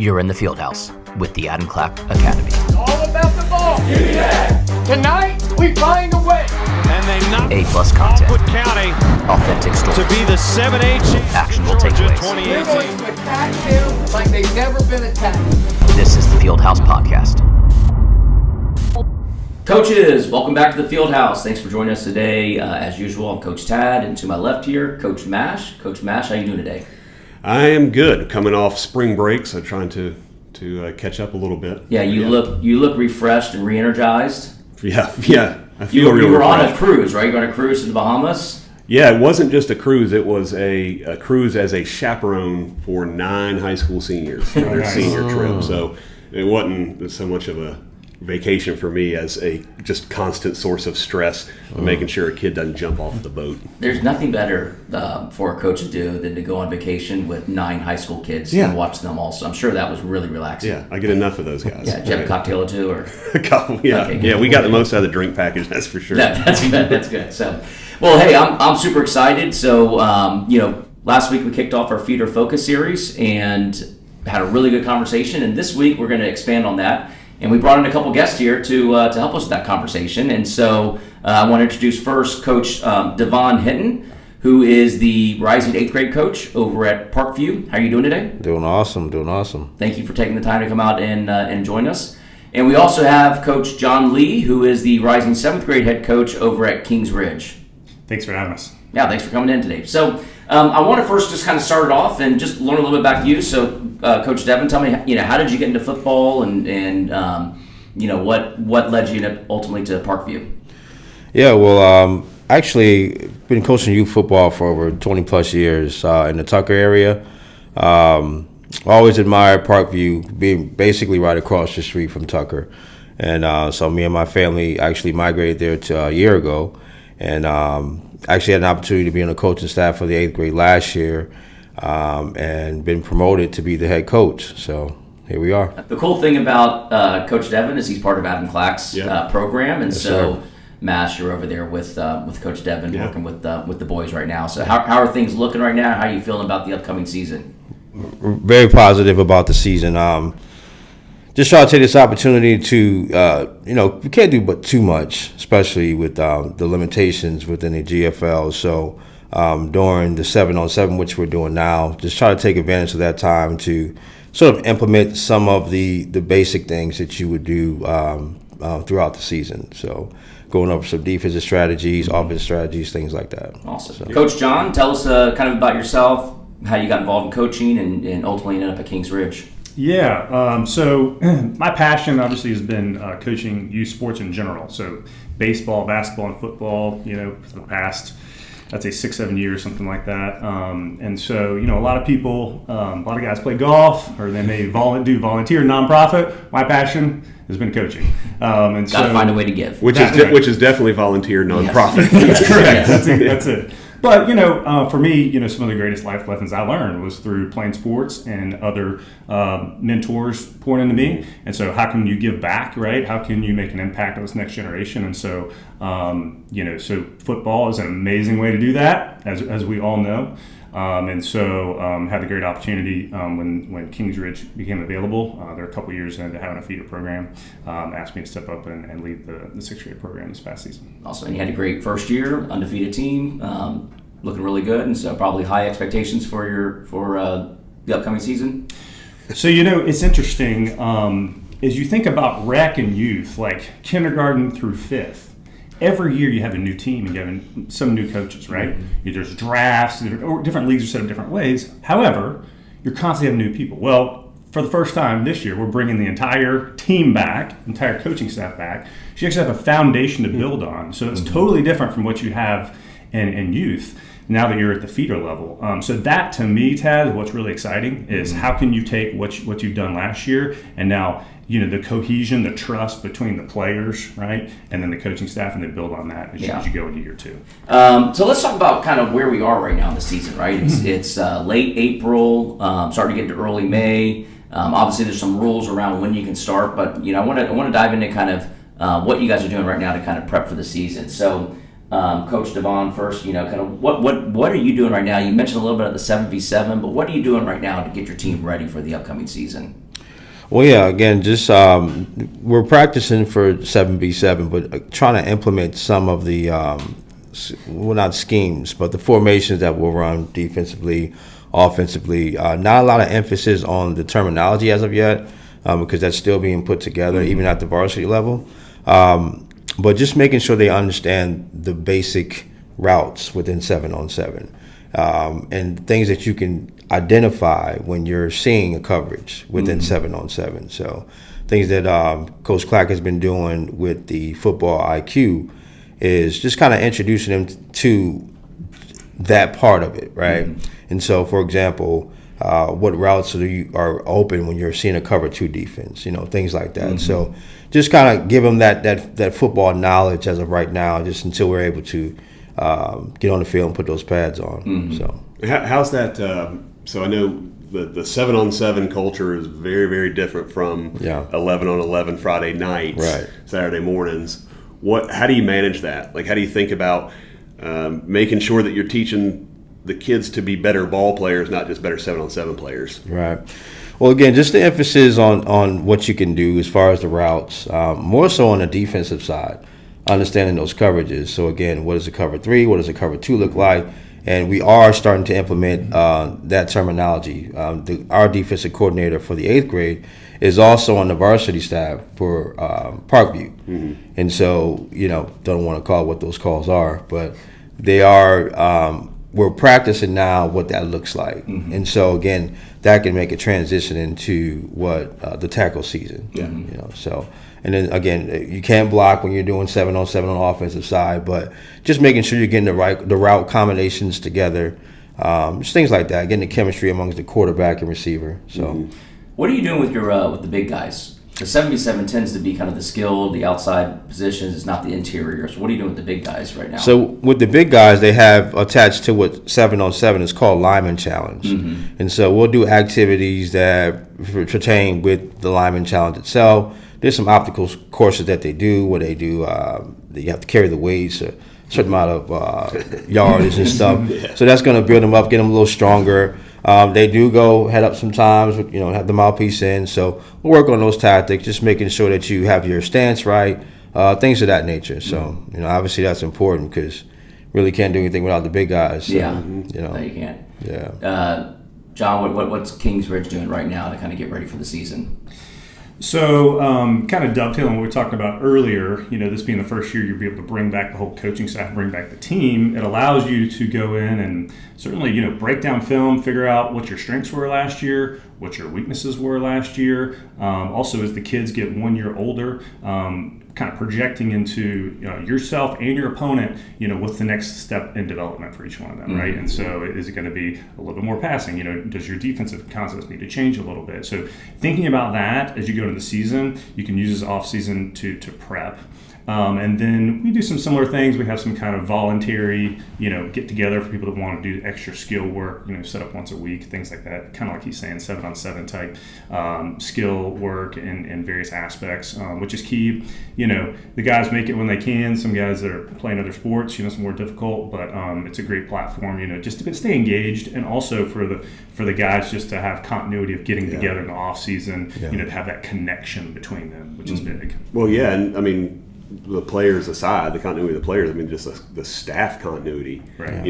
You're in the Fieldhouse with the Clack Academy. It's all about the ball. Yeah. Tonight, we find a way. And they knock A-plus content. County Authentic stories. to be the 7A champions. Actionable Georgia takeaways. 2018. We're going to attack them like they've never been attacked. This is the Fieldhouse Podcast. Coaches, welcome back to the Fieldhouse. Thanks for joining us today. As usual, I'm Coach Tad, and to my left here, Coach Mash. Coach Mash, how you doing today? I am good. Coming off spring break, so trying to catch up a little bit. Yeah, you look refreshed and re-energized. Yeah. I feel You were refreshed. on a cruise, right? You were on a cruise to the Bahamas. Yeah, it wasn't just a cruise. It was a cruise as a chaperone for 9 high school seniors for their senior trip. So it wasn't so much of a vacation for me as a just constant source of stress of making sure a kid doesn't jump off the boat. There's nothing better for a coach to do than to go on vacation with 9 high school kids and watch them also. I'm sure that was really relaxing. Yeah, I get enough of those guys. Yeah, did you have a cocktail or two? Or? A couple, yeah. Okay, Yeah, we got the most out of the drink package, that's for sure. That's good. That's good. So, well, hey, I'm super excited. So, last week we kicked off our Feeder Focus series and had a really good conversation. And this week we're going to expand on that. And we brought in a couple guests here to help us with that conversation. And so I want to introduce first Coach Devonne Hinton, who is the rising 8th grade coach over at Parkview. How are you doing today? Doing awesome. Thank you for taking the time to come out and join us. And we also have Coach John Lee, who is the rising 7th grade head coach over at Kings Ridge. Thanks for having us. Yeah, thanks for coming in today. So I want to first just kind of start it off and just learn a little bit about you. So, Coach Devon, tell me, how did you get into football and what led you ultimately to Parkview? Yeah, well, actually, been coaching youth football for over 20 plus years in the Tucker area. Always admired Parkview, being basically right across the street from Tucker. And so me and my family actually migrated there a year ago. And actually had an opportunity to be on the coaching staff for the 8th grade last year and been promoted to be the head coach. So here we are. The cool thing about Coach Devon is he's part of Adam Clack's program. And Yes, so, sir. Mash, you're over there with Coach Devon working with the boys right now. So how are things looking right now? How are you feeling about the upcoming season? Very positive about the season. Just try to take this opportunity to, we can't do but too much, especially with the limitations within the GFL. So during the 7-on-7, which we're doing now, just try to take advantage of that time to sort of implement some of the basic things that you would do throughout the season. So going over some defensive strategies, offensive strategies, things like that. Awesome. So. Coach John, tell us kind of about yourself, how you got involved in coaching and ultimately ended up at Kings Ridge. Yeah, so my passion obviously has been coaching youth sports in general. So baseball, basketball, and football, for the past, I'd say 6-7 years, something like that. And so, a lot of people, a lot of guys play golf or they may do volunteer nonprofit. My passion has been coaching. And Got to find a way to give. Which is definitely volunteer nonprofit. Yes. That's correct. That's it. But, for me, some of the greatest life lessons I learned was through playing sports and other mentors pouring into me. And so how can you give back, right? How can you make an impact on this next generation? And so, so football is an amazing way to do that, as we all know. And so had the great opportunity when Kings Ridge became available. They're a couple years into having a feeder program. Asked me to step up and lead the 6th grade program this past season. Also, and you had a great first year, undefeated team, looking really good, and so probably high expectations for the upcoming season. So it's interesting as you think about rec and youth, like kindergarten through 5th. Every year you have a new team and you have some new coaches, right? Mm-hmm. There's drafts, or different leagues are set up different ways. However, you're constantly having new people. Well, for the first time this year, we're bringing the entire team back, entire coaching staff back. So you actually have a foundation to build on. So it's totally different from what you have in youth now that you're at the feeder level. So that, to me, Tad, what's really exciting is how can you take what you've done last year and now the cohesion, the trust between the players, right, and then the coaching staff, and then build on that as you go into year 2. So let's talk about kind of where we are right now in the season, right? It's late April, starting to get into early May. Obviously, there's some rules around when you can start, but I want to dive into kind of what you guys are doing right now to kind of prep for the season. So, Coach Devonne, first, kind of what are you doing right now? You mentioned a little bit of the 7v7, but what are you doing right now to get your team ready for the upcoming season? Well, yeah, again, just we're practicing for 7v7, but trying to implement some of the, well, not schemes, but the formations that we'll run defensively, offensively. Not a lot of emphasis on the terminology as of yet, because that's still being put together, even at the varsity level. But just making sure they understand the basic routes within 7-on-7, and things that you can identify when you're seeing a coverage within 7-on-7. So things that Coach Clack has been doing with the football IQ is just kind of introducing them to that part of it, right? And so, for example, what routes are open when you're seeing a cover 2 defense, things like that. So just kind of give them that football knowledge as of right now, just until we're able to get on the field and put those pads on. So how's that? So I know the 7-on-7 culture is very, very different from 11-on-11 Friday nights, right, Saturday mornings. How do you manage that? Like, how do you think about making sure that you're teaching the kids to be better ball players, not just better 7-on-7 players? Right. Well, again, just the emphasis on what you can do as far as the routes, more so on the defensive side, understanding those coverages. So, again, what does a cover 3, what does a cover 2 look like? And we are starting to implement that terminology. Our defensive coordinator for the 8th grade is also on the varsity staff for Parkview. And so, don't want to call what those calls are, but they are, we're practicing now what that looks like. And so, again, that can make a transition into what the tackle season. So, and then again, you can't block when you're doing 7-on-7 on the offensive side, but just making sure you're getting the route combinations together, just things like that, getting the chemistry amongst the quarterback and receiver. So, what are you doing with your with the big guys? The 7v7 tends to be kind of the skill, the outside positions. It's not the interior. So what are you doing with the big guys right now? So with the big guys, they have attached to what 7-on-7 is called lineman challenge. And so we'll do activities that pertain with the lineman challenge itself. There's some optical courses that they do where they do, you have to carry the weights, a certain amount of yardage and stuff. So that's going to build them up, get them a little stronger. They do go head up sometimes, have the mouthpiece in. So we'll work on those tactics, just making sure that you have your stance right, things of that nature. So, obviously that's important because really can't do anything without the big guys. So, No, you can't. Yeah. John, what's Kingsbridge doing right now to kind of get ready for the season? So, kind of dovetailing what we were talking about earlier, this being the first year, you'll be able to bring back the whole coaching staff, bring back the team. It allows you to go in and certainly, break down film, figure out what your strengths were last year, what your weaknesses were last year. Also, as the kids get 1 year older, kind of projecting into yourself and your opponent, what's the next step in development for each one of them, right? And so is it going to be a little bit more passing? Does your defensive concepts need to change a little bit? So thinking about that as you go into the season, you can use this off season to prep. And then we do some similar things. We have some kind of voluntary, get together for people that want to do extra skill work, set up once a week, things like that. Kind of like he's saying, 7-on-7 type skill work in various aspects, which is key. The guys make it when they can. Some guys that are playing other sports, it's more difficult, but it's a great platform, just to stay engaged, and also for the guys just to have continuity of getting together in the off season, to have that connection between them, which is big. Well, yeah, and I mean, the players aside, the continuity of the players, just the staff continuity. Right.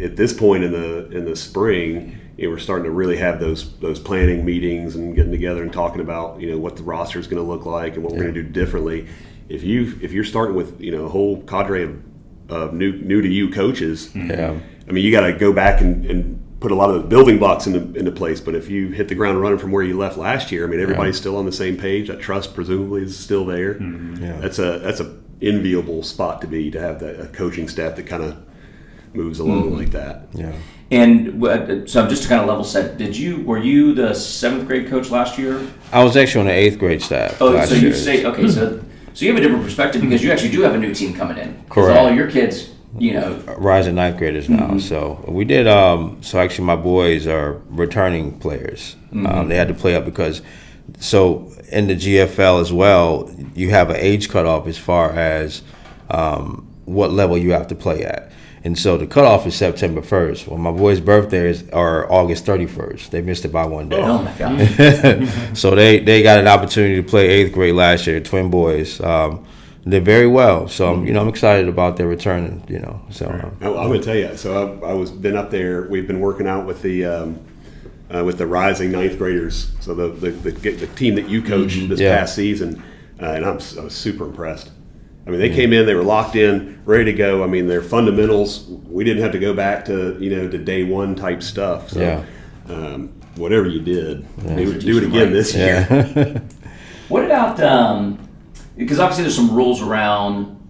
At this point in the spring, we're starting to really have those planning meetings and getting together and talking about what the roster is going to look like and what we're going to do differently. If you're starting with a whole cadre of new to you coaches, I mean, you got to go back and put a lot of the building blocks into place. But if you hit the ground running from where you left last year, I mean, everybody's still on the same page. That trust presumably is still there. That's a enviable spot to have a coaching staff that kind of moves along like that. And so just to kind of level set, were you the 7th grade coach last year? I was actually on the 8th grade staff. Oh, last so year. you say okay, so you have a different perspective because you actually do have a new team coming in. Correct. All your kids. Rising 9th graders now. So we did. So actually, my boys are returning players. They had to play up because. So in the GFL as well, you have an age cutoff as far as what level you have to play at. And so the cutoff is September 1st. Well, my boys' birthdays are August 31st. They missed it by one day. Oh my God. So they got an opportunity to play 8th grade last year, twin boys. Did very well. So, I'm excited about their return, So I'm going to tell you. So I've been up there. We've been working out with the rising 9th graders. So the team that you coached this past season, and I was super impressed. I mean, they came in, they were locked in, ready to go. I mean, their fundamentals, we didn't have to go back to, to day one type stuff. So, whatever you did, do it again this year. What about, because obviously there's some rules around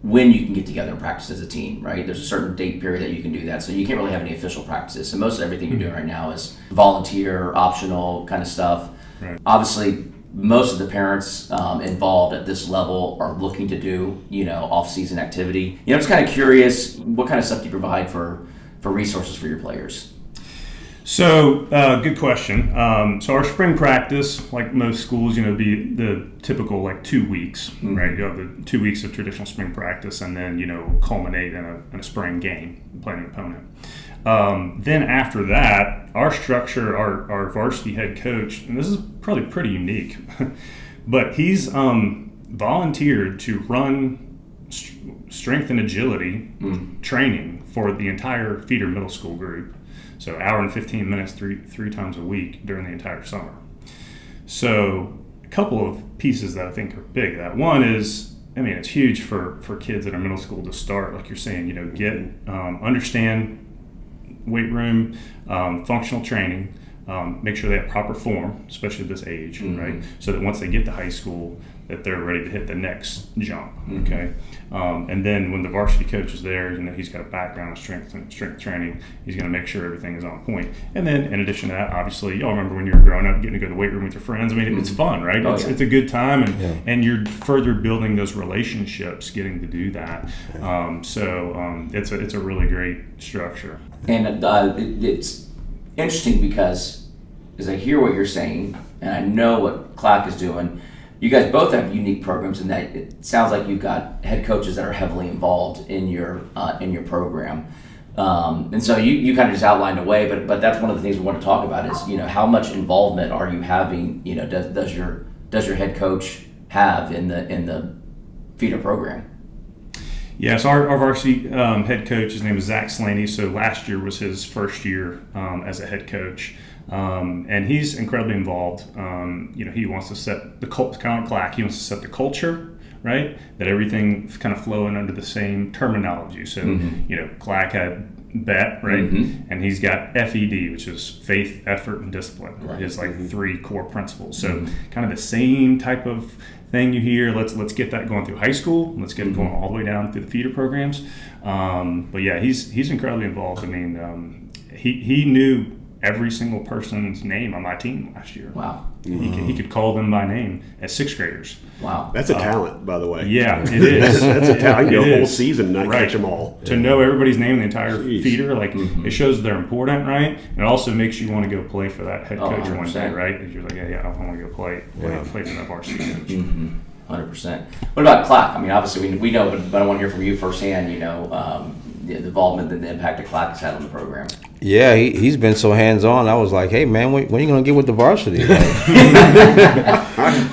when you can get together and practice as a team, right? There's a certain date period that you can do that. So you can't really have any official practices. So most of everything you're doing right now is volunteer, optional kind of stuff. Right. Obviously, most of the parents involved at this level are looking to do, off-season activity. I'm just kind of curious, what kind of stuff do you provide for resources for your players? So, good question. So our spring practice, like most schools, be the typical 2 weeks, right? You have the 2 weeks of traditional spring practice, and then culminate in a spring game, playing an opponent. Then after that, our structure, our varsity head coach, and this is probably pretty unique, but he's volunteered to run strength and agility training for the entire feeder middle school group. So hour and 15 minutes, three times a week during the entire summer. So a couple of pieces that I think are big. That one is, it's huge for kids that are middle school to start, like you're saying, understand weight room, functional training, make sure they have proper form, especially at this age, right? So that once they get to high school, that they're ready to hit the next jump, okay? And then when the varsity coach is there, he's got a background in strength training. He's going to make sure everything is on point. And then in addition to that, obviously, y'all remember when you were growing up, getting to go to the weight room with your friends. It's fun, right? It's a good time, and you're further building those relationships, getting to do that. So it's a really great structure. And it's interesting because as I hear what you're saying, and I know what Clack is doing, you guys both have unique programs in that it sounds like you've got head coaches that are heavily involved in your program. And so you kind of just outlined a way, but that's one of the things we want to talk about is, how much involvement are you having, does your head coach have in the feeder program? Yes, our varsity head coach, his name is Slaney. So last year was his first year as a head coach. And he's incredibly involved. He wants to set the kind of like Clack. He wants to set the culture, right? That everything's kind of flowing under the same terminology. So, Clack had BET, right? And he's got FED, which is faith, effort, and discipline. Right. His three core principles. So, kind of the same type of thing you hear. Let's get that going through high school. Let's get it going all the way down through the feeder programs. But yeah, he's incredibly involved. He knew every single person's name on my team last year. Wow. He could call them by name as sixth graders. Wow. That's a talent, by the way. Yeah, it is. That's a talent. You go a whole season and not catch them all. To know everybody's name in the entire feeder, it shows they're important, right? And it also makes you want to go play for that head coach one day, right? Because you're like, I want to go play for that varsity coach. 100%. What about Clack? Obviously we know, but I want to hear from you firsthand, the involvement and the impact that Clack has had on the program. Yeah, he's been so hands-on. I was like, hey, man, when are you going to get with the varsity?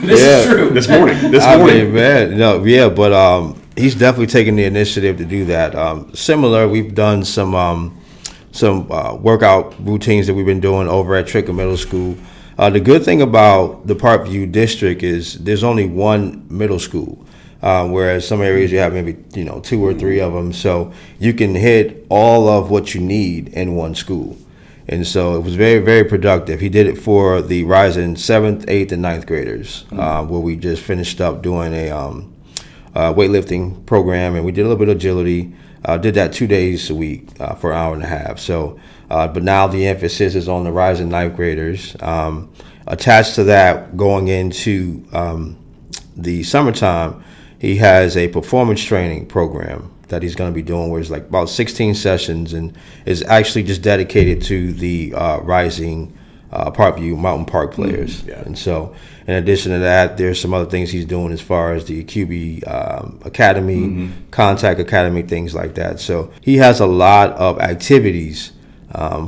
This is true. This morning. But he's definitely taken the initiative to do that. Similar, we've done some workout routines that we've been doing over at Tricker Middle School. The good thing about the Parkview district is there's only one middle school. Whereas some areas you have maybe 2 or 3 of them, so you can hit all of what you need in one school, and so it was very, very productive. He did it for the rising 7th, 8th, and 9th graders, where we just finished up doing a weightlifting program, and we did a little bit of agility. Did that 2 days a week for an hour and a half. So, but now the emphasis is on the rising 9th graders. Attached to that, going into the summertime, he has a performance training program that he's going to be doing where it's about 16 sessions and is actually just dedicated to the rising Parkview Mountain Park players. Yeah. And so, in addition to that, there's some other things he's doing as far as the QB academy, contact academy, things like that. So he has a lot of activities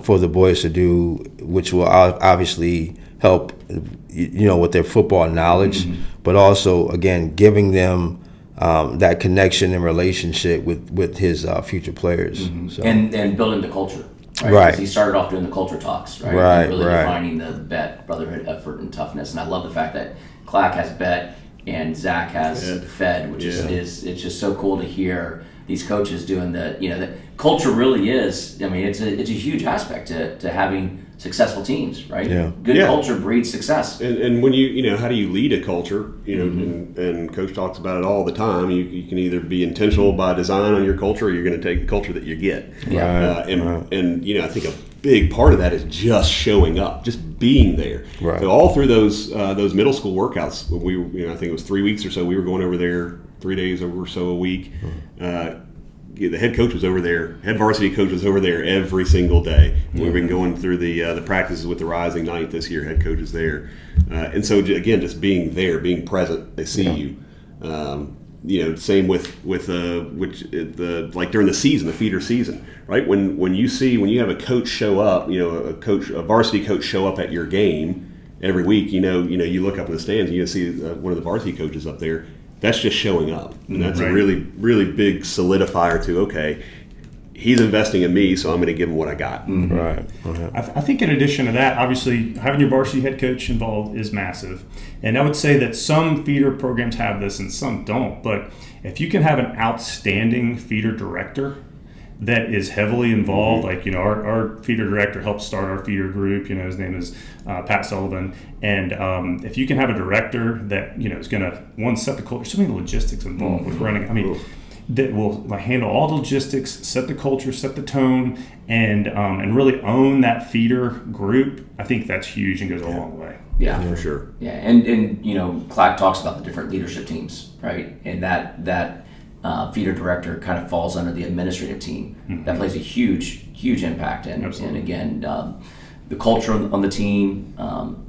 for the boys to do, which will obviously help, with their football knowledge, but also, again, giving them that connection and relationship with his future players. So. And building the culture. Right. 'Cause he started off doing the culture talks, right? Right, And really right. defining the bet, brotherhood, effort, and toughness. And I love the fact that Clack has bet and Zach has fed, which is it's just so cool to hear these coaches doing the culture really is. I mean, it's a huge aspect to having successful teams, right? Yeah. Good Yeah. culture breeds success. And when how do you lead a culture? And Coach talks about it all the time. You can either be intentional by design on your culture, or you're going to take the culture that you get. Yeah. And I think a big part of that is just showing up, just being there. Right. So all through those middle school workouts, I think it was 3 weeks or so, we were going over there 3 days or so a week. The head coach was over there. Head varsity coach was over there every single day. We've been going through the practices with the Rising Ninth this year. Head coach is there, and so again, just being there, being present. They see you. Same with like during the season, the feeder season, right? When you have a coach show up, a varsity coach show up at your game every week. You look up in the stands and you see one of the varsity coaches up there. That's just showing up. And that's a really, really big solidifier to, okay, he's investing in me, so I'm going to give him what I got. Right. I think in addition to that, obviously having your varsity head coach involved is massive. And I would say that some feeder programs have this and some don't. But if you can have an outstanding feeder director that is heavily involved, like, our feeder director helped start our feeder group, his name is Pat Sullivan. And if you can have a director that, is going to, one, set the culture, so many logistics involved with running. I mean, that will handle all the logistics, set the culture, set the tone, and really own that feeder group. I think that's huge and goes a long way. Yeah, For sure. Yeah, and Clack talks about the different leadership teams, right? And that feeder director kind of falls under the administrative team. That plays a huge impact. And again, the culture on the team,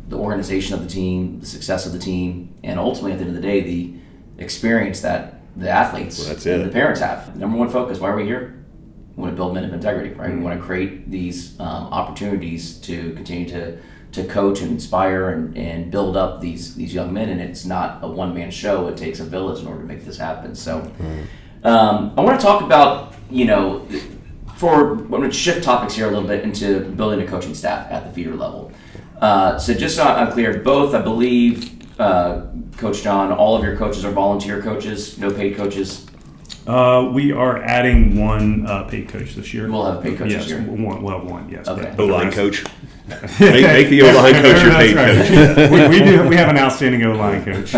the organization of the team, the success of the team, and ultimately at the end of the day, the experience that the athletes and the parents have. Number one focus, why are we here? We want to build men of integrity, right? We want to create these opportunities to continue to coach and inspire and build up these young men, and it's not a one-man show. It takes a village in order to make this happen. So I want to talk about, I'm going to shift topics here a little bit into building a coaching staff at the feeder level. So just so I'm clear, both, I believe, Coach John, all of your coaches are volunteer coaches, no paid coaches? We are adding one paid coach this year. We'll have a paid coach yes, this year? We'll have one, yes. Okay. O-line coach. Make the O-line coach your paid coach. We have an outstanding O-line coach,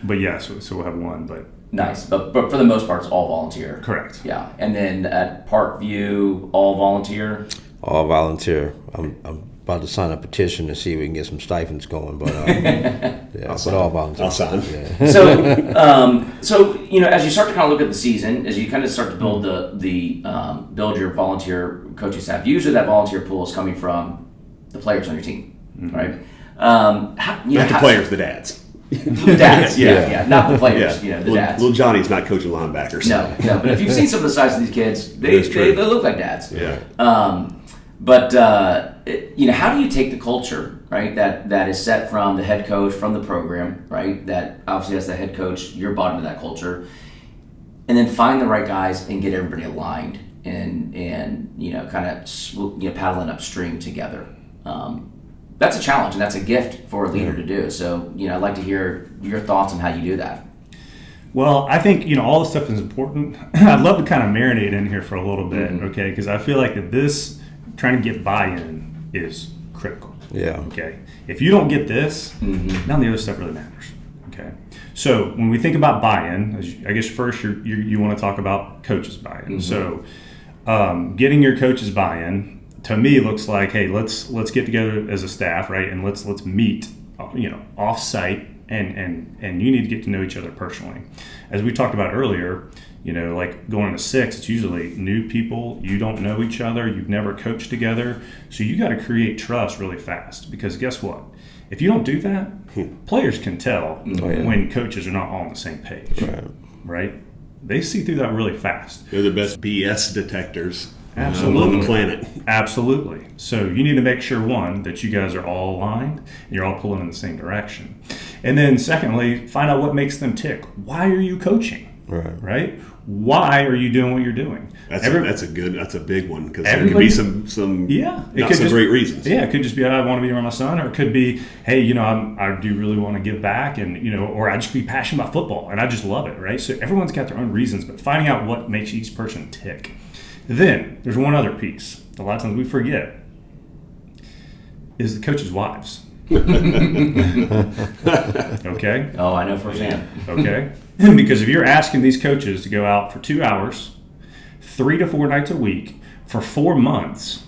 but yes, so we'll have one. But nice, but for the most part, it's all volunteer. Correct. Yeah, and then at Parkview, all volunteer. All volunteer. I'm about to sign a petition to see if we can get some stipends going, but but all volunteer. I'll sign. Yeah. So as you start to kind of look at the season, as you kind of start to build build your volunteer coaching staff, usually that volunteer pool is coming from the players on your team, right? Not the players, the dads. The dads, yeah, not the players, the dads. Little Johnny's not coaching linebackers. No, but if you've seen some of the size of these kids, they look like dads. Yeah. But how do you take the culture, right, that is set from the head coach, from the program, right, that obviously as the head coach, you're bought into that culture, and then find the right guys and get everybody aligned and kind of paddling upstream together. That's a challenge, and that's a gift for a leader to do. So, I'd like to hear your thoughts on how you do that. Well, I think, all this stuff is important. I'd love to kind of marinate in here for a little bit, okay, because I feel like that this, trying to get buy-in is critical. Yeah. Okay. If you don't get this, none of the other stuff really matters. Okay. So when we think about buy-in, I guess first you want to talk about coaches buy-in. So getting your coaches buy-in to me looks like, hey, let's get together as a staff, right, and let's meet, off-site and you need to get to know each other personally. As we talked about earlier, like going into 6, it's usually new people. You don't know each other. You've never coached together. So you got to create trust really fast, because guess what? If you don't do that, players can tell when coaches are not all on the same page, right? They see through that really fast. They're the best BS detectors Absolutely. on the planet. Absolutely. So you need to make sure, one, that you guys are all aligned and you're all pulling in the same direction. And then secondly, find out what makes them tick. Why are you coaching? Right? Why are you doing what you're doing? That's a big one, because there could be some not so great reasons. Yeah, it could just be, I want to be around my son, or it could be, hey, I do really want to give back, and or I just be passionate about football and I just love it, right? So everyone's got their own reasons, but finding out what makes each person tick. Then there's one other piece. A lot of times we forget is the coaches' wives. Okay. Oh, I know firsthand. Okay. Because if you're asking these coaches to go out for 2 hours, 3 to 4 nights a week for 4 months,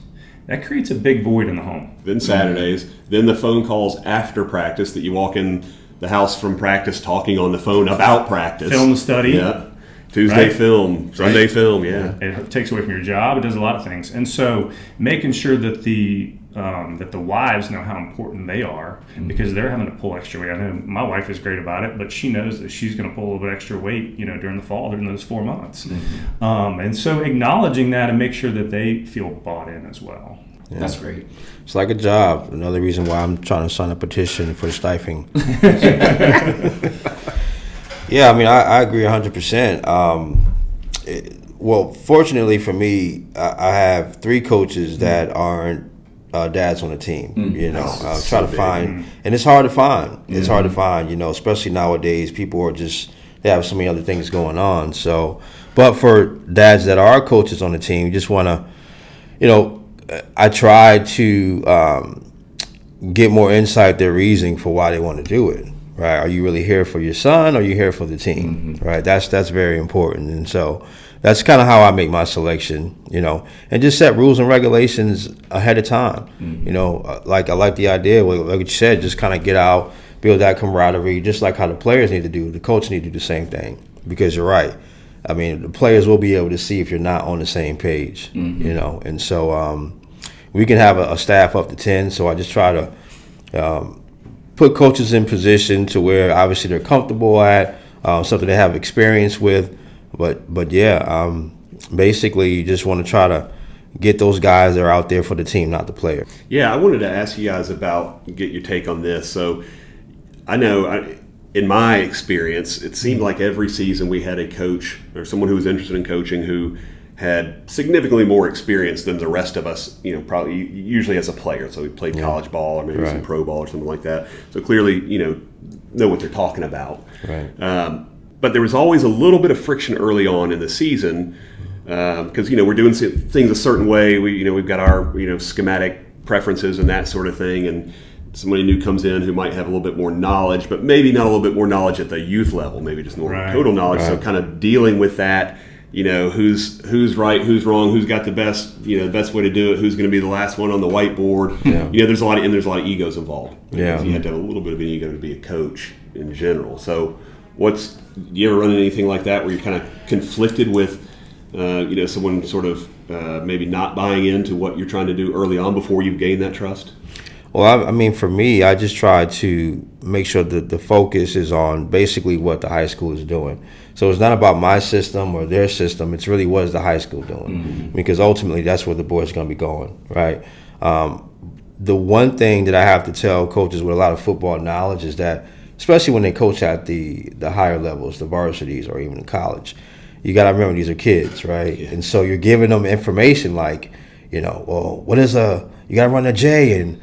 that creates a big void in the home. Then Saturdays, then the phone calls after practice that you walk in the house from practice talking on the phone about practice. Film study. Yeah. Tuesday film, Sunday film, yeah. It takes away from your job. It does a lot of things. And so making sure that the wives know how important they are, because they're having to pull extra weight. I know my wife is great about it, but she knows that she's going to pull a little bit extra weight, during the fall, during those 4 months. And so acknowledging that and make sure that they feel bought in as well. Yeah. That's great. It's like a job. Another reason why I'm trying to sign a petition for stifling. Yeah, I mean, I agree 100%. Well, fortunately for me, I have 3 coaches that aren't dads on the team. Try to find, and it's hard to find. It's hard to find, especially nowadays. People are they have so many other things going on. So, but for dads that are coaches on the team, you just want to, I try to get more insight, their reasoning for why they want to do it. Right? Are you really here for your son, or are you here for the team? Right? That's very important. And so that's kind of how I make my selection, and just set rules and regulations ahead of time. Like I like the idea, like you said, just kind of get out, build that camaraderie, just like how the players need to do. The coach need to do the same thing, because you're right. I mean, the players will be able to see if you're not on the same page, And so we can have a staff up to 10. So I just try to put coaches in position to where obviously they're comfortable at, something they have experience with. But basically you just want to try to get those guys that are out there for the team, not the player. Yeah, I wanted to ask you guys get your take on this. So I know in my experience, it seemed like every season we had a coach or someone who was interested in coaching who had significantly more experience than the rest of us, probably usually as a player. So we played college ball or maybe some pro ball or something like that. So clearly, know what they're talking about. Right. But there was always a little bit of friction early on in the season because, we're doing things a certain way. We've got our, schematic preferences and that sort of thing. And somebody new comes in who might have a little bit more knowledge, but maybe not a little bit more knowledge at the youth level, maybe just more total knowledge. Right. So kind of dealing with that. Who's right, who's wrong, who's got the best, the best way to do it, who's going to be the last one on the whiteboard. Yeah. There's a lot of egos involved. Yeah. You have to have a little bit of an ego to be a coach in general. So, do you ever run into anything like that where you're kind of conflicted with, someone sort of maybe not buying into what you're trying to do early on before you've gained that trust? Well, I mean, for me, I just try to make sure that the focus is on basically what the high school is doing. So it's not about my system or their system. It's really what is the high school doing, because ultimately that's where the boys are going to be going, right? The one thing that I have to tell coaches with a lot of football knowledge is that, especially when they coach at the higher levels, the varsities or even in college, you got to remember these are kids, right? Yeah. And so you're giving them information like, well, what is you got to run a J and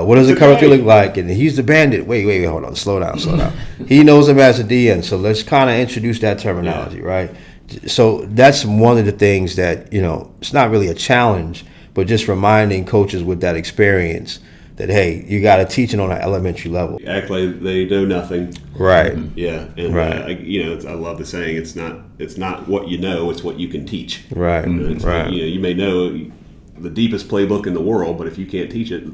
what does the cover 3 look like? And he's the bandit. Wait, hold on. Slow down. He knows him as a DN. So let's kind of introduce that terminology, right? So that's one of the things that, it's not really a challenge, but just reminding coaches with that experience that, hey, you got to teach it on an elementary level. Act like they know nothing. Right. Yeah. And, I love the saying, it's not what you know, it's what you can teach. Right. Right. You may know the deepest playbook in the world, but if you can't teach it,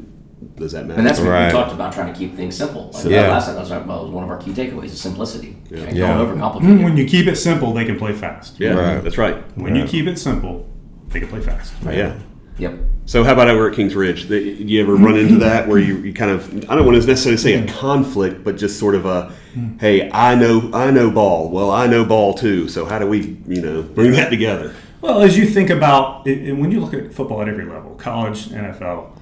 does that matter? And that's what Right. we talked about, trying to keep things simple. Like Yeah. last time I was talking about, was one of our key takeaways is simplicity. Don't Yeah. overcomplicate it. When you keep it simple, they can play fast. Yeah, Right. that's right. When you keep it simple, they can play fast. Yeah. Yep. So how about over at Kings Ridge? You ever run into that where you kind of, I don't want to necessarily say a conflict, but just sort of a, hey, I know ball. Well, I know ball too. So how do we, bring that together? Well, as you think about, and when you look at football at every level, college, NFL,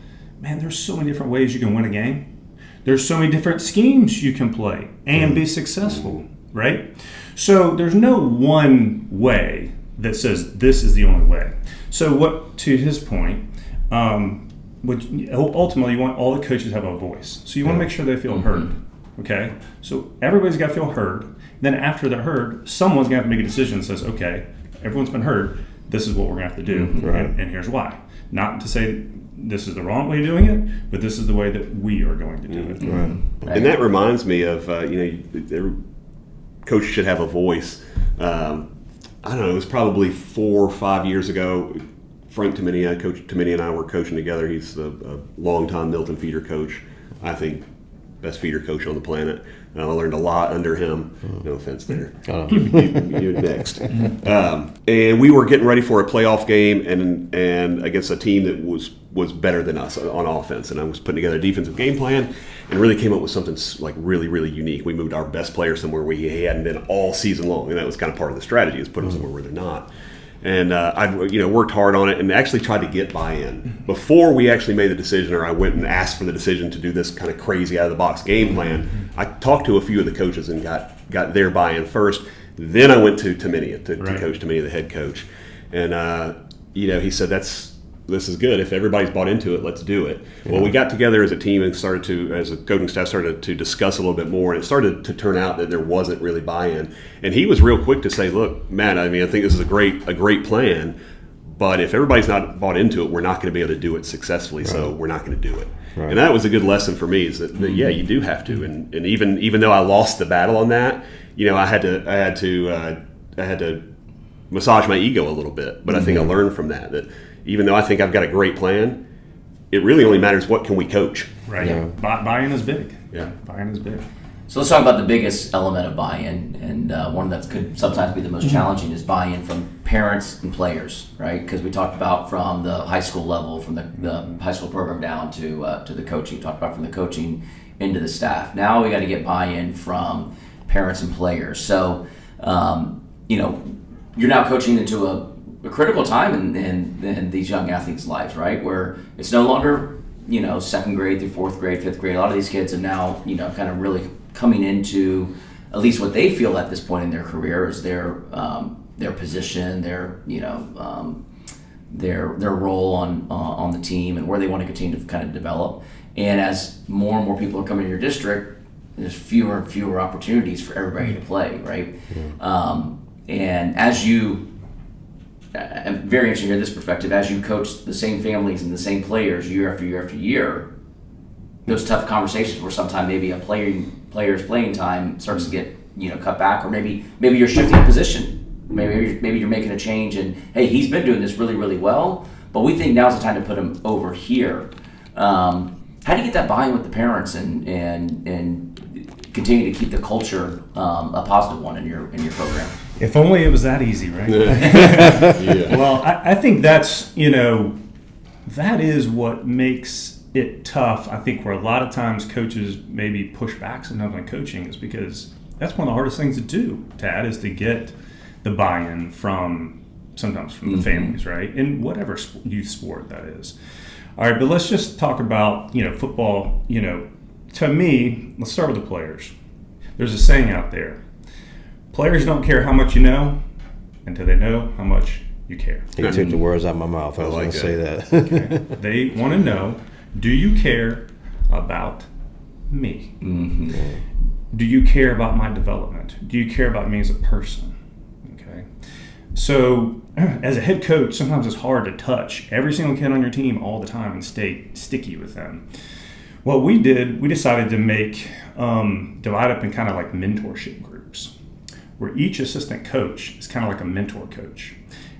man, there's so many different ways you can win a game. There's so many different schemes you can play and be successful, right? So there's no one way that says this is the only way. So what, to his point, ultimately you want all the coaches to have a voice. So you want to make sure they feel heard, okay? So everybody's got to feel heard. Then after they're heard, someone's going to have to make a decision that says, okay, everyone's been heard, this is what we're going to have to do, and here's why. Not to say this is the wrong way of doing it, but this is the way that we are going to do it. And that reminds me of, every coach should have a voice. I don't know, it was probably 4 or 5 years ago. Frank Tomini, Coach Tomini and I were coaching together. He's a longtime Milton feeder coach. I think best feeder coach on the planet. I learned a lot under him. No offense there. You're next. And we were getting ready for a playoff game and against a team that was better than us on offense. And I was putting together a defensive game plan and really came up with something like really, really unique. We moved our best player somewhere where he hadn't been all season long. And that was kind of part of the strategy, is put him somewhere where they're not. And I worked hard on it and actually tried to get buy-in. Before we actually made the decision, or I went and asked for the decision to do this kind of crazy out-of-the-box game plan, I talked to a few of the coaches and got their buy-in first. Then I went to Tomini, to Coach Tomini, the head coach. And, he said, this is good. If everybody's bought into it, let's do it. Yeah. Well, we got together as a team and as a coaching staff, started to discuss a little bit more, and it started to turn out that there wasn't really buy-in. And he was real quick to say, look, Matt, I think this is a great plan, but if everybody's not bought into it, we're not going to be able to do it successfully, so we're not going to do it. Right. And that was a good lesson for me, is that you do have to. And even though I lost the battle on that, I had to massage my ego a little bit. But I think I learned from that even though I think I've got a great plan, it really only matters what can we coach. Right. Yeah. Buy-in is big. Yeah. Buy-in is big. So let's talk about the biggest element of buy-in, and one that could sometimes be the most challenging is buy-in from parents and players, right? Because we talked about from the high school level, from the high school program down to the coaching. We talked about from the coaching into the staff. Now we got to get buy-in from parents and players. So, you're now coaching into a critical time in these young athletes' lives, right? Where it's no longer, second grade through fourth grade, fifth grade. A lot of these kids are now, kind of really coming into at least what they feel at this point in their career is their position, their role on the team, and where they want to continue to kind of develop. And as more and more people are coming to your district, there's fewer and fewer opportunities for everybody to play, right? Yeah. And as I'm very interested to hear this perspective. As you coach the same families and the same players year after year after year, those tough conversations where sometimes maybe a player's playing time starts to get cut back, or maybe you're shifting position, maybe you're making a change, and hey, he's been doing this really, really well, but we think now's the time to put him over here. How do you get that buy-in with the parents and continue to keep the culture a positive one in your program? If only it was that easy, right? Yeah. Well, I think that's, that is what makes it tough. I think where a lot of times coaches maybe push back sometimes on coaching is because that's one of the hardest things to do, Tad, is to get the buy-in from the families, right? In whatever youth sport that is. All right, but let's just talk about, football. To me, let's start with the players. There's a saying out there. Players don't care how much you know until they know how much you care. He took the words out of my mouth. I was going to say that. Okay. They want to know, do you care about me? Mm-hmm. Do you care about my development? Do you care about me as a person? Okay. So as a head coach, sometimes it's hard to touch every single kid on your team all the time and stay sticky with them. What we did, we decided to make, divide up in kind of like mentorship groups, where each assistant coach is kind of like a mentor coach.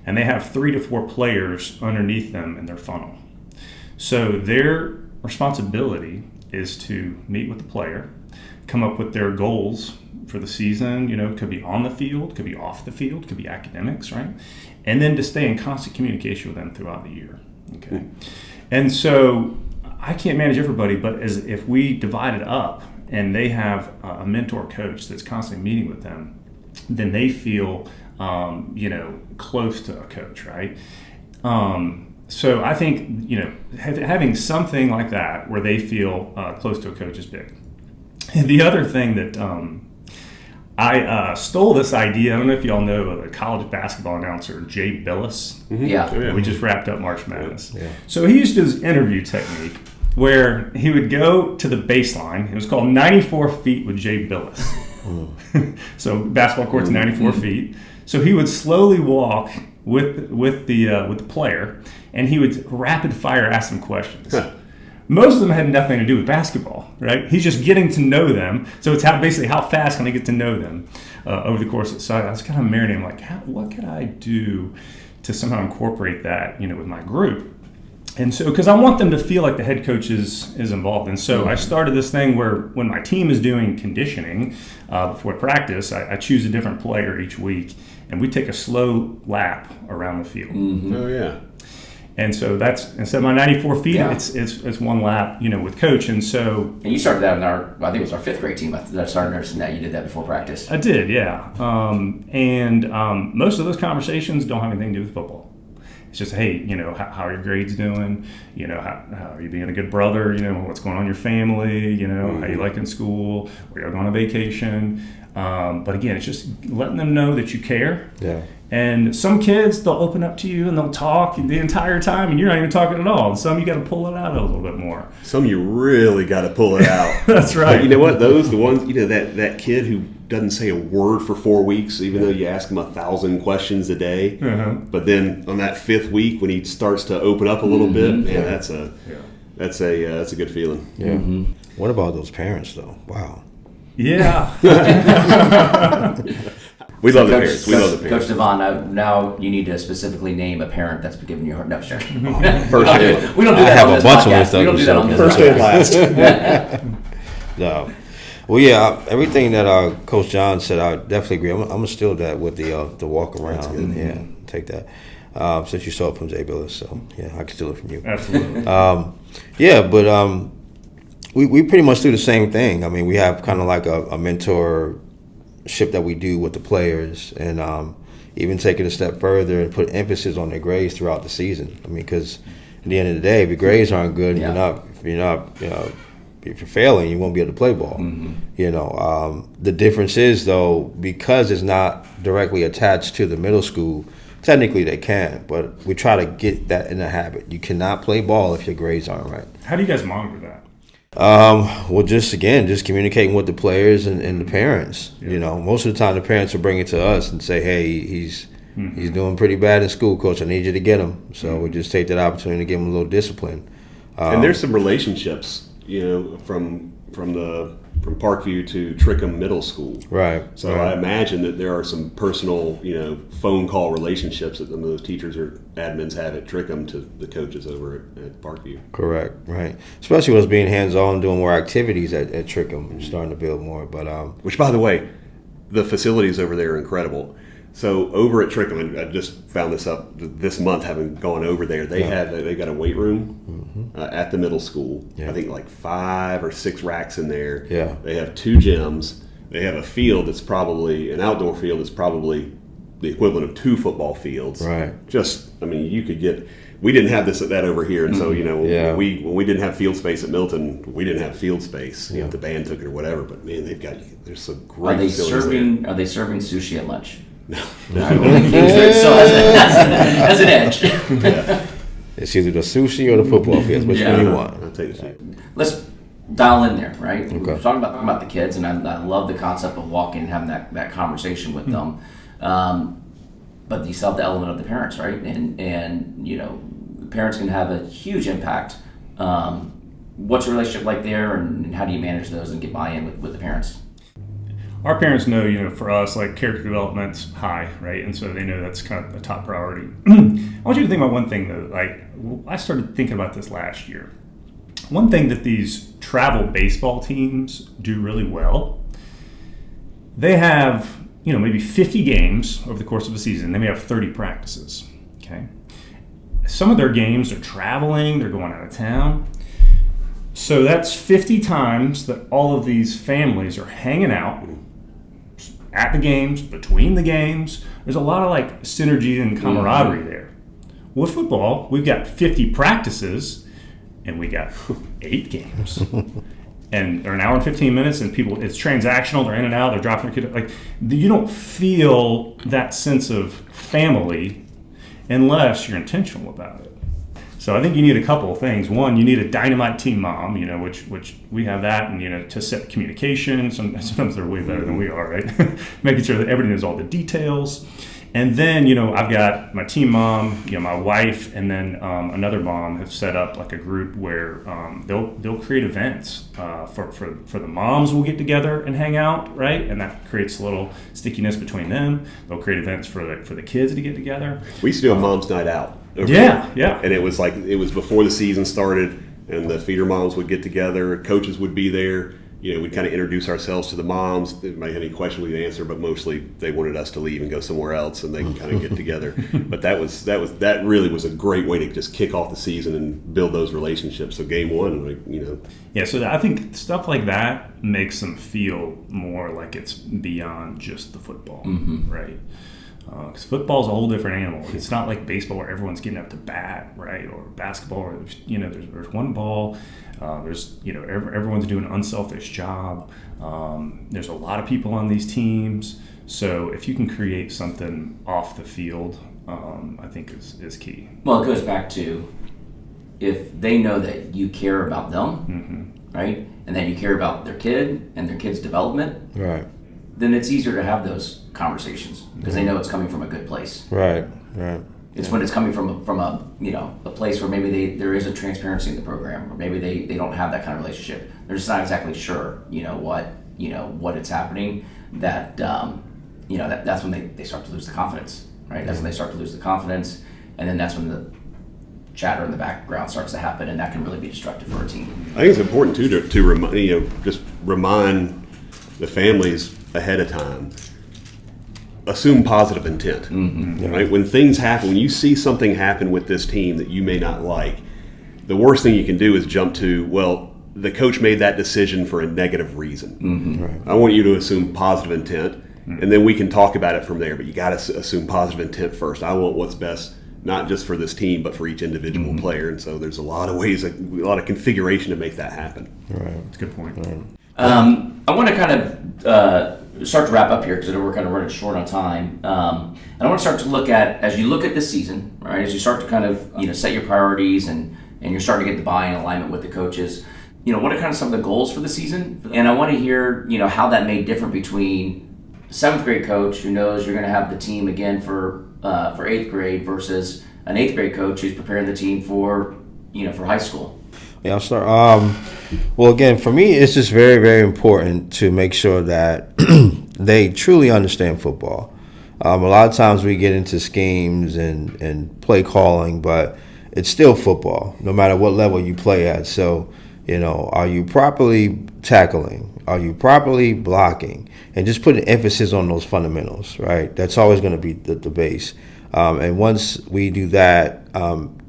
And they have 3 to 4 players underneath them in their funnel. So they're responsibility is to meet with the player, come up with their goals for the season. It could be on the field, could be off the field, could be academics, right? And then to stay in constant communication with them throughout the year. Okay. And so I can't manage everybody, but as if we divide it up and they have a mentor coach that's constantly meeting with them, then they feel, close to a coach, right? So I think, having something like that where they feel close to a coach is big. And the other thing that I stole this idea, I don't know if y'all know the college basketball announcer, Jay Billis. Yeah. We just wrapped up March Madness. Yeah. So he used his interview technique where he would go to the baseline. It was called 94 feet with Jay Billis. So basketball court's 94 feet. So he would slowly walk with the player, and he would rapid fire ask them questions. Most of them had nothing to do with basketball, right? He's just getting to know them. So it's basically how fast can I get to know them over the course of the side. I was kind of marinating, like, what could I do to somehow incorporate that, with my group? And so, because I want them to feel like the head coach is involved. And so I started this thing where when my team is doing conditioning before practice, I choose a different player each week, and we take a slow lap around the field. Mm-hmm. Oh, yeah. And so that's, instead of my 94 feet, it's one lap, with coach. And so. And you started that in I think it was our 5th grade team that I started noticing that. You did that before practice. I did, yeah. And most of those conversations don't have anything to do with football. It's just, hey, how are your grades doing? How are you being a good brother? What's going on in your family? How you liking school? Where you're going on vacation? But again, it's just letting them know that you care. Yeah. And some kids, they'll open up to you and they'll talk the entire time, and you're not even talking at all. And some you got to pull it out a little bit more. Some you really got to pull it out. That's right. But you know what? The ones, that kid who doesn't say a word for 4 weeks, even though you ask him 1,000 questions a day. Uh-huh. But then on that 5th week, when he starts to open up a little bit, man, that's a good feeling. Yeah. Mm-hmm. What about those parents, though? Wow. Yeah. We love the parents. We love the parents. Coach Devonne, now you need to specifically name a parent that's been giving you a hard. No, sure. First day. We don't do that on this podcast. We don't do that on this First day and last. No. Well, yeah, everything that Coach John said, I definitely agree. I'm going to steal that with the walk around. Yeah, take that. Since you saw it from Jay Billis, so yeah, I can steal it from you. Absolutely. But we pretty much do the same thing. I mean, we have kind of like a mentorship that we do with the players, and even take it a step further and put emphasis on their grades throughout the season. I mean, because at the end of the day, if your grades aren't good, if you're failing, you won't be able to play ball. Mm-hmm. The difference is, though, because it's not directly attached to the middle school, technically they can, but we try to get that in a habit. You cannot play ball if your grades aren't right. How do you guys monitor that? Well, just communicating with the players and the parents. Yeah. Most of the time the parents will bring it to us and say, hey, he's doing pretty bad in school, coach. I need you to get him. So we just take that opportunity to give him a little discipline. And there's some relationships, from Parkview to Trickham Middle School. Right. So I imagine that there are some personal, phone call relationships that some of those teachers or admins have at Trickham to the coaches over at Parkview. Correct. Right. Especially with us being hands-on, doing more activities at Trickham, and starting to build more. But which, by the way, the facilities over there are incredible. So over at Trickham, and I just found this up this month, having gone over there, they got a weight room at the middle school. Yeah. I think like 5 or 6 racks in there. Yeah. They have 2 gyms. They have a field that's probably an outdoor field that's probably the equivalent of 2 football fields. Right. You could get. We didn't have that over here, and so when we didn't have field space at Milton, we didn't have field space. If the band took it or whatever. But man, there's some great. Are they serving sushi at lunch? No. Kingsford still has an edge. Yeah. It's either the sushi or the football fields. Which one you want? I'll take the sushi. Let's dial in there, right? Okay. We're talking about the kids, and I love the concept of walking and having that conversation with them. But you still have the element of the parents, right? And the parents can have a huge impact. What's your relationship like there, and how do you manage those and get buy-in with the parents? Our parents know, for us, like, character development's high, right? And so they know that's kind of a top priority. I want you to think about one thing, though. Like, I started thinking about this last year. one thing that these travel baseball teams do really well, they have, maybe 50 games over the course of a season. They may have 30 practices, okay? Some of their games are traveling, they're going out of town. So that's 50 times that all of these families are hanging out at the games, between the games. There's a lot of synergy and camaraderie there. With football, we've got 50 practices and we got 8 games. And they're an hour and 15 minutes, and it's transactional. They're in and out. They're dropping their kid. You don't feel that sense of family unless you're intentional about it. So I think you need a couple of things. One, you need a dynamite team mom, which we have that, and to set communication. Sometimes they're way better than we are, right? Making sure that everybody knows all the details. And then, I've got my team mom, my wife, and then another mom have set up a group where they'll create events for the moms. Will get together and hang out, right? And that creates a little stickiness between them. They'll create events for the kids to get together. We used to do a mom's night out. Yeah. And it was before the season started, and the feeder moms would get together. Coaches would be there. We'd kind of introduce ourselves to the moms. If they might have any question, we'd answer, but mostly they wanted us to leave and go somewhere else, and they can kind of get together. But that really was a great way to just kick off the season and build those relationships. So game one, Yeah, so I think stuff like that makes them feel more like it's beyond just the football, right? Because football is a whole different animal. It's not like baseball where everyone's getting up to bat, right? Or basketball where there's one ball. Everyone's doing an unselfish job. There's a lot of people on these teams. So if you can create something off the field, I think is key. Well, it goes back to if they know that you care about them, right? And that you care about their kid and their kid's development. Right. Then it's easier to have those conversations because they know it's coming from a good place. Right. It's when it's coming from a place where maybe there isn't transparency in the program, or maybe they don't have that kind of relationship. They're just not exactly sure, what it's happening. That's when they start to lose the confidence, right? That's when they start to lose the confidence, and then that's when the chatter in the background starts to happen, and that can really be destructive for a team. I think it's important too to remind the families ahead of time. Assume positive intent, right? When things happen, when you see something happen with this team that you may not like, the worst thing you can do is jump to, well, the coach made that decision for a negative reason. Right. I want you to assume positive intent, and then we can talk about it from there. But you got to assume positive intent first. I want what's best, not just for this team, but for each individual player. And so there's a lot of ways, a lot of configuration to make that happen. Right. That's a good point. Right. I want to kind of start to wrap up here because we're kind of running short on time. And I want to start to look at, as you look at this season, right, as you start to kind of set your priorities and you're starting to get the buy-in alignment with the coaches, what are kind of some of the goals for the season? And I want to hear, how that may differ between a 7th grade coach who knows you're going to have the team again for 8th grade versus an 8th grade coach who's preparing the team for high school. Yeah, I'll start. Well, again, for me, it's just very, very important to make sure that they truly understand football. A lot of times we get into schemes and play calling, but it's still football, no matter what level you play at. So, are you properly tackling? Are you properly blocking? And just putting emphasis on those fundamentals, right? That's always going to be the base. And once we do that,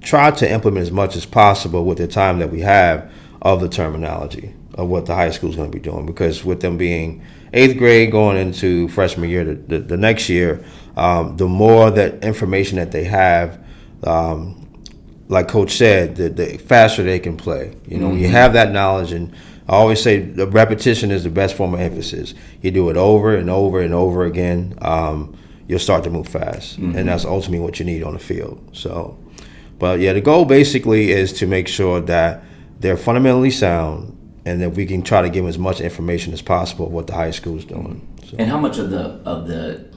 try to implement as much as possible with the time that we have of the terminology of what the high school is going to be doing. Because with them being 8th grade going into freshman year, the next year, the more that information that they have, like Coach said, the faster they can play. When you have that knowledge, and I always say the repetition is the best form of emphasis. You do it over and over and over again, you'll start to move fast. And that's ultimately what you need on the field. So, but yeah, the goal basically is to make sure that they're fundamentally sound and that we can try to give them as much information as possible of what the high school is doing. So. And how much of the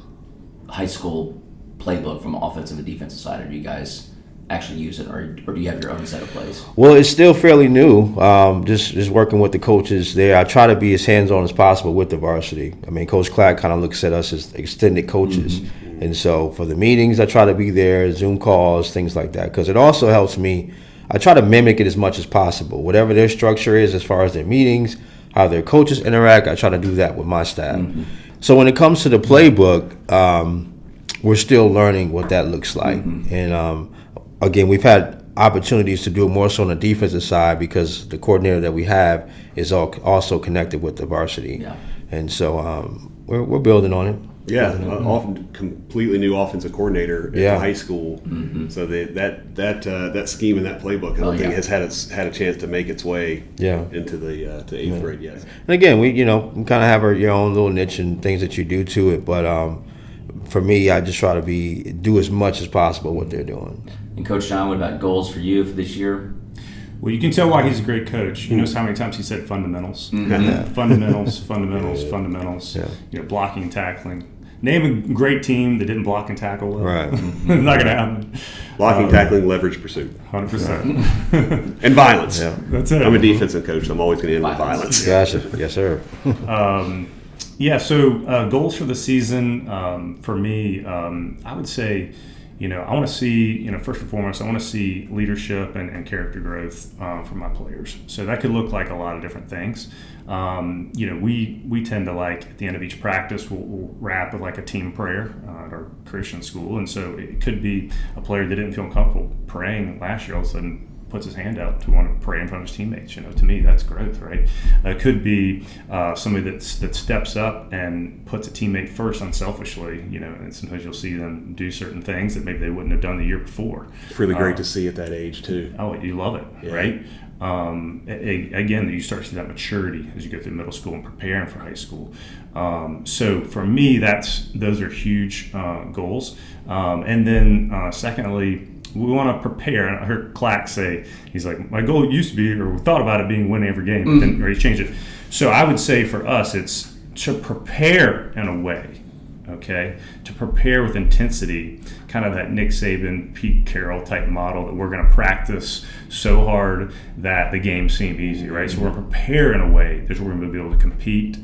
high school playbook from offensive and defensive side are you guys actually using, or do you have your own set of plays? Well, it's still fairly new. Just working with the coaches there. I try to be as hands-on as possible with the varsity. I mean, Coach Clack kind of looks at us as extended coaches. And so for the meetings, I try to be there, Zoom calls, things like that, because it also helps me I try to mimic it as much as possible. Whatever their structure is as far as their meetings, how their coaches interact, I try to do that with my staff. Mm-hmm. So when it comes to the playbook, we're still learning what that looks like. Mm-hmm. And again, we've had opportunities to do it more so on the defensive side because the coordinator that we have is also connected with the varsity. Yeah. And so we're building on it. Yeah, often completely new offensive coordinator at the high school. Mm-hmm. So that scheme and that playbook, I don't think has had a chance to make its way into the to 8th grade yet. And again, we kind of have your own little niche and things that you do to it, but for me, I just try to do as much as possible what they're doing. And Coach John, what about goals for you for this year? Well, you can tell why he's a great coach. You notice how many times he said fundamentals. Mm-hmm. Fundamentals. Yeah. Blocking and tackling. Name a great team that didn't block and tackle well. Right. It's not going to happen. Blocking, tackling, leverage, pursuit. 100%. And violence. Yeah. That's it. I'm a defensive coach, so I'm always going to end with violence. Gotcha. Yes, sir. So goals for the season for me, I would say, I want to see, first and foremost, I want to see leadership and character growth from my players. So that could look like a lot of different things. We tend to at the end of each practice, we'll wrap with a team prayer at our Christian school. And so it could be a player that didn't feel comfortable praying last year all of a sudden puts his hand out to want to pray in front of his teammates. To me, that's growth, right? It could be somebody that steps up and puts a teammate first unselfishly, and sometimes you'll see them do certain things that maybe they wouldn't have done the year before. It's really great to see at that age, too. Oh, you love it, right? Again, you start to see that maturity as you go through middle school and preparing for high school. So for me, those are huge goals. And then secondly, we want to prepare. And I heard Clack say, he's like, my goal used to be, or we thought about it being winning every game, but then he's changed it. So I would say for us, it's to prepare in a way, okay? To prepare with intensity, kind of that Nick Saban, Pete Carroll type model that we're going to practice so hard that the games seem easy, right? So we're prepare in a way that we're going to be able to compete,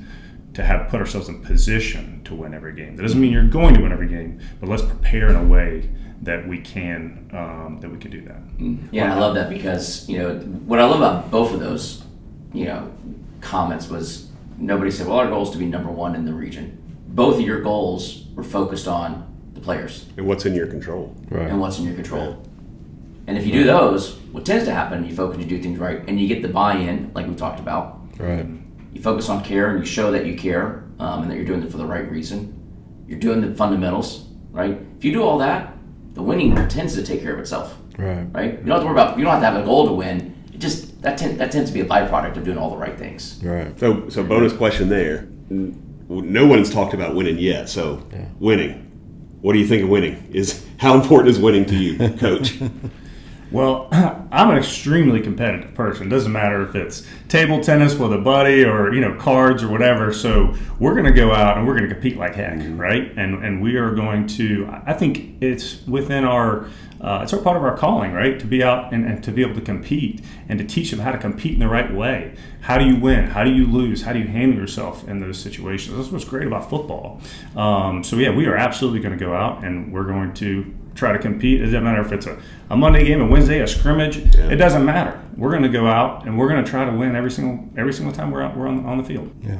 to put ourselves in position to win every game. That doesn't mean you're going to win every game, but let's prepare in a way that we can do that. Yeah, I love that because what I love about both of those comments was nobody said, well, our goal is to be number one in the region. Both of your goals were focused on the players And what's in your control. Right. and what's in your control. And if you do those, what tends to happen, you focus, you do things right, and you get the buy-in, like we talked about. Right. You focus on care and you show that you care and that you're doing it for the right reason. You're doing the fundamentals, right? If you do all that, the winning tends to take care of itself, Right. right? You don't have to worry about. You don't have to have a goal to win. It just that tends to be a byproduct of doing all the right things. Right. So bonus question there. No one's talked about winning yet. So winning. What do you think of winning? How important is winning to you, Coach? Well, I'm an extremely competitive person. Doesn't matter if it's table tennis with a buddy or cards or whatever. So we're going to go out and we're going to compete like heck, right? And we are going to. I think it's within our. It's our part of our calling, right? To be out and to be able to compete and to teach them how to compete in the right way. How do you win? How do you lose? How do you handle yourself in those situations? That's what's great about football. So we are absolutely going to go out and we're going to try to compete. It doesn't matter if it's a Monday game, a Wednesday, a scrimmage. Yeah. It doesn't matter. We're going to go out and we're going to try to win every single time we're on the field. Yeah.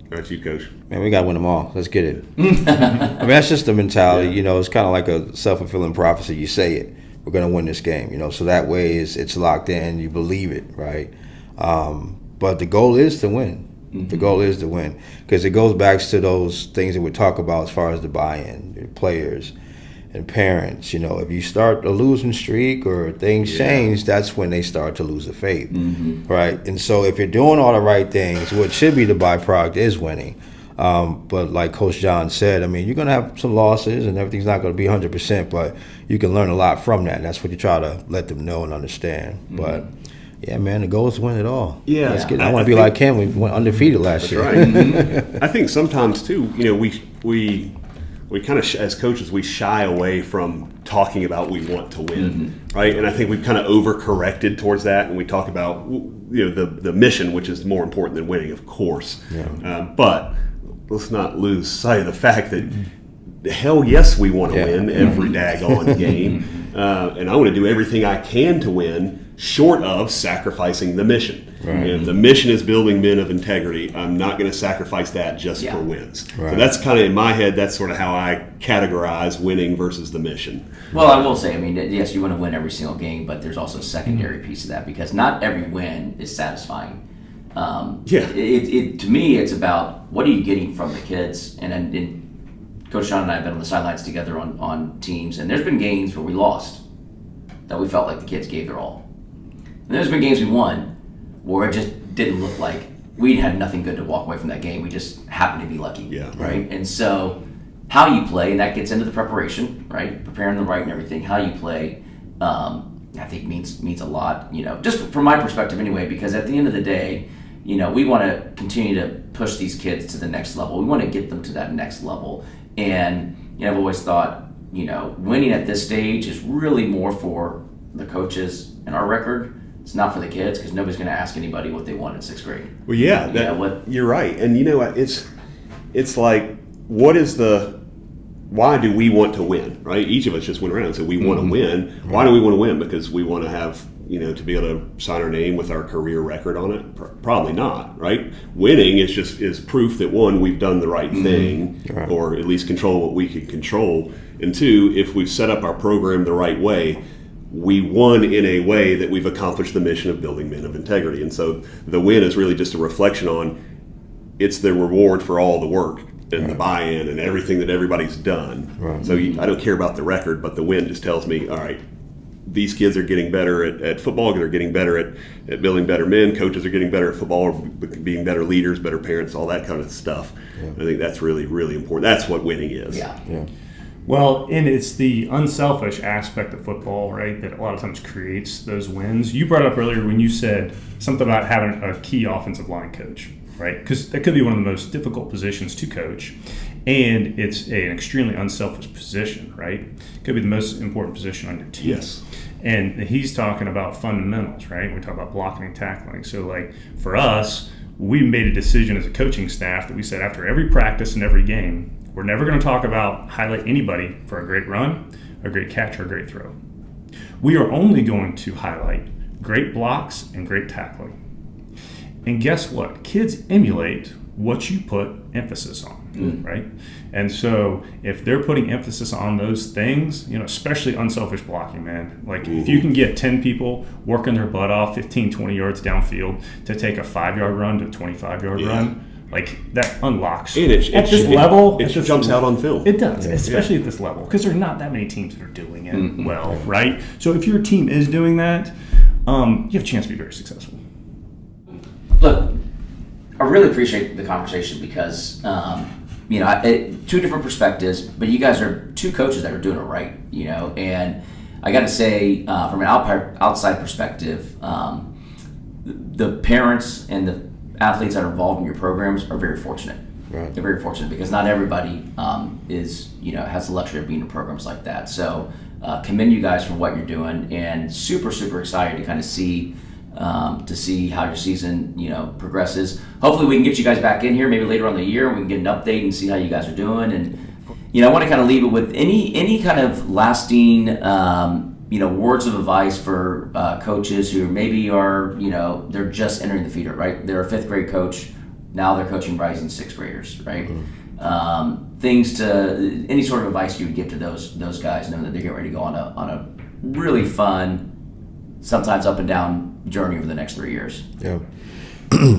That's you, Coach. Man, we got to win them all. Let's get it. I mean, that's just the mentality. Yeah. It's kind of like a self-fulfilling prophecy. You say it, we're going to win this game. So that way it's locked in. You believe it, right? But the goal is to win. Mm-hmm. The goal is to win because it goes back to those things that we talk about as far as the buy-in, the players and parents. If you start a losing streak or things change, that's when they start to lose the faith, right? And so if you're doing all the right things, what should be the byproduct is winning. But like Coach John said, I mean, you're going to have some losses and everything's not going to be 100%, but you can learn a lot from that. And that's what you try to let them know and understand. Mm-hmm. But yeah, man, the goal is to win it all. Yeah, Let's get it. I want to be like Ken. We went undefeated last year. Right. Mm-hmm. I think sometimes too, we kind of, as coaches, we shy away from talking about we want to win, right? And I think we've kind of overcorrected towards that, and we talk about the mission, which is more important than winning, of course. Yeah. But let's not lose sight of the fact that hell yes, we want to win every daggone game, and I want to do everything I can to win. short of sacrificing the mission. And if the mission is building men of integrity, I'm not going to sacrifice that just for wins. So that's kind of, in my head, that's sort of how I categorize winning versus the mission. Well, I will say, I mean, yes, you want to win every single game, but there's also a secondary piece of that, because not every win is satisfying. To me, it's about what are you getting from the kids, and Coach Sean and I have been on the sidelines together on teams, and there's been games where we lost that we felt like the kids gave their all. And there's been games we won where it just didn't look like we had nothing good to walk away from that game. We just happened to be lucky, right? And so how you play, and that gets into the preparation, right? Preparing the right and everything. How you play, I think means a lot, just from my perspective anyway, because at the end of the day, we want to continue to push these kids to the next level. We want to get them to that next level. And, I've always thought, winning at this stage is really more for the coaches and our record. It's not for the kids, because nobody's going to ask anybody what they want in 6th grade. Well, yeah, you're right. And it's like, why do we want to win, right? Each of us just went around and said we want to win. Why do we want to win? Because we want to have, to be able to sign our name with our career record on it? Probably not, right? Winning is proof that, one, we've done the right thing, or at least control what we can control. And two, if we've set up our program the right way, we won in a way that we've accomplished the mission of building men of integrity. And so the win is really just a reflection on, it's the reward for all the work and the buy-in and everything that everybody's done. So I don't care about the record, but the win just tells me, all right, these kids are getting better at football, they're getting better at building better men, coaches are getting better at football, being better leaders, better parents, all that kind of stuff. I think that's really, really important. That's what winning is. Well, and it's the unselfish aspect of football, right, that a lot of times creates those wins. You brought up earlier when you said something about having a key offensive line coach, right? Because that could be one of the most difficult positions to coach, and it's an extremely unselfish position, right? It could be the most important position on your team. Yes. And he's talking about fundamentals, right? We talk about blocking and tackling. So, like, for us, we made a decision as a coaching staff that we said after every practice and every game, we're never going to highlight anybody for a great run, a great catch, or a great throw. We are only going to highlight great blocks and great tackling. And guess what? Kids emulate what you put emphasis on, right? And so if they're putting emphasis on those things, especially unselfish blocking, man, like if you can get 10 people working their butt off 15, 20 yards downfield to take a 5-yard run to a 25-yard run, like that unlocks. And at this level, it jumps out on film. It does, especially at this level, because there are not that many teams that are doing it well, right? So if your team is doing that, you have a chance to be very successful. Look, I really appreciate the conversation because, two different perspectives, but you guys are two coaches that are doing it right, and I got to say, from an outside perspective, the parents and the athletes that are involved in your programs are very fortunate. Right. They're very fortunate because not everybody has the luxury of being in programs like that. So commend you guys for what you're doing, and super, super excited to kind of see how your season progresses. Hopefully we can get you guys back in here maybe later on in the year, and we can get an update and see how you guys are doing. And I want to kind of leave it with any kind of lasting words of advice for coaches who maybe are, they're just entering the feeder, right? They're a 5th grade coach. Now they're coaching rising 6th graders, right? Any sort of advice you would give to those guys, knowing that they're getting ready to go on a really fun, sometimes up and down journey over the next 3 years. Yeah.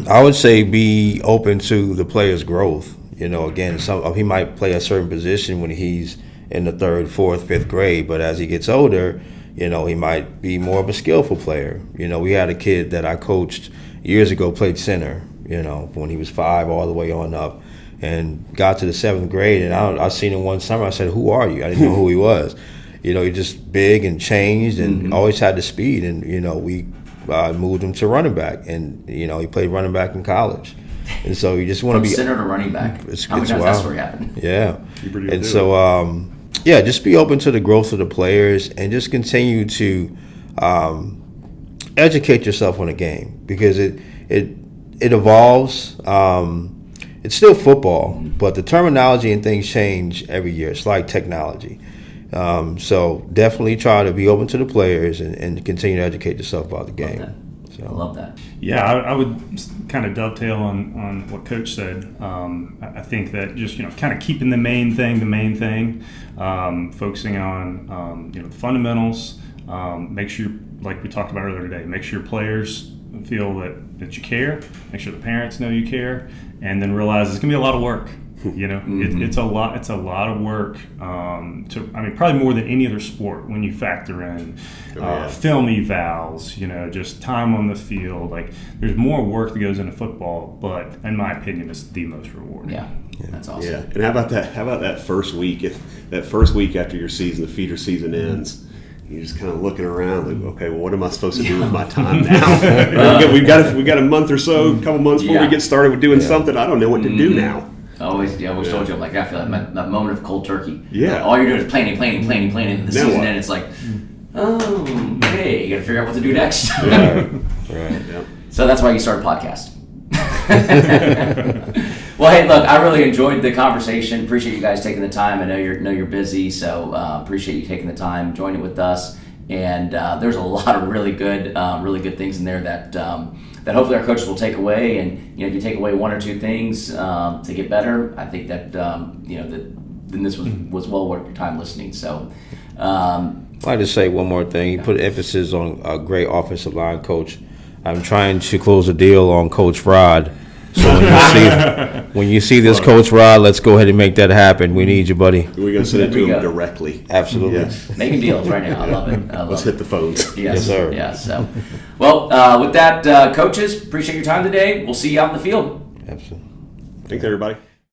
I would say be open to the player's growth. Again, he might play a certain position when he's in the 3rd, 4th, 5th grade, but as he gets older, he might be more of a skillful player. We had a kid that I coached years ago, played center, when he was 5 all the way on up, and got to the 7th grade, and I seen him one summer. I said, "Who are you?" I didn't know who he was. He just big and changed, and always had the speed, and we moved him to running back, and he played running back in college. And so you just want to be center to running back. How many times that story happened? Yeah. And so just be open to the growth of the players, and just continue to educate yourself on the game, because it evolves. It's still football, but the terminology and things change every year. It's like technology. So definitely try to be open to the players and continue to educate yourself about the game. I love that. Yeah, I would kind of dovetail on what Coach said. I think that just kind of keeping the main thing, focusing on the fundamentals. Make sure, like we talked about earlier today, make sure your players feel that you care. Make sure the parents know you care, and then realize it's gonna be a lot of work. It's a lot. It's a lot of work. Probably more than any other sport when you factor in film evals. Just time on the field. Like, there's more work that goes into football, but in my opinion, it's the most rewarding. Yeah, that's awesome. Yeah, and how about that? How about that first week? That first week after your season, the feeder season ends. You're just kind of looking around, like, okay, well, what am I supposed to do with my time now? We've got a month or so, a couple months before we get started with doing something. I don't know what to do now. I always told you, I'm like, I feel like that moment of cold turkey. Yeah. Like, all you're doing is planning, and the season ends. It's like, okay, you got to figure out what to do next. Right. Yep. So that's why you start a podcast. Well, hey, look, I really enjoyed the conversation. Appreciate you guys taking the time. I know you're busy, so appreciate you taking the time, joining with us. And there's a lot of really good things in there that hopefully our coaches will take away. And if you take away one or two things to get better, I think that then this was well worth your time listening. So. I'd like to say one more thing. He put emphasis on a great offensive line coach. I'm trying to close a deal on Coach Rod. So when you see this Coach Rod, let's go ahead and make that happen. We need you, buddy. We're going to send it to him directly. Absolutely. Yes. Making deals right now. I love it. Let's hit the phones. Yes, sir. Yeah. So, well, with that, coaches, appreciate your time today. We'll see you out in the field. Absolutely. Thanks, everybody.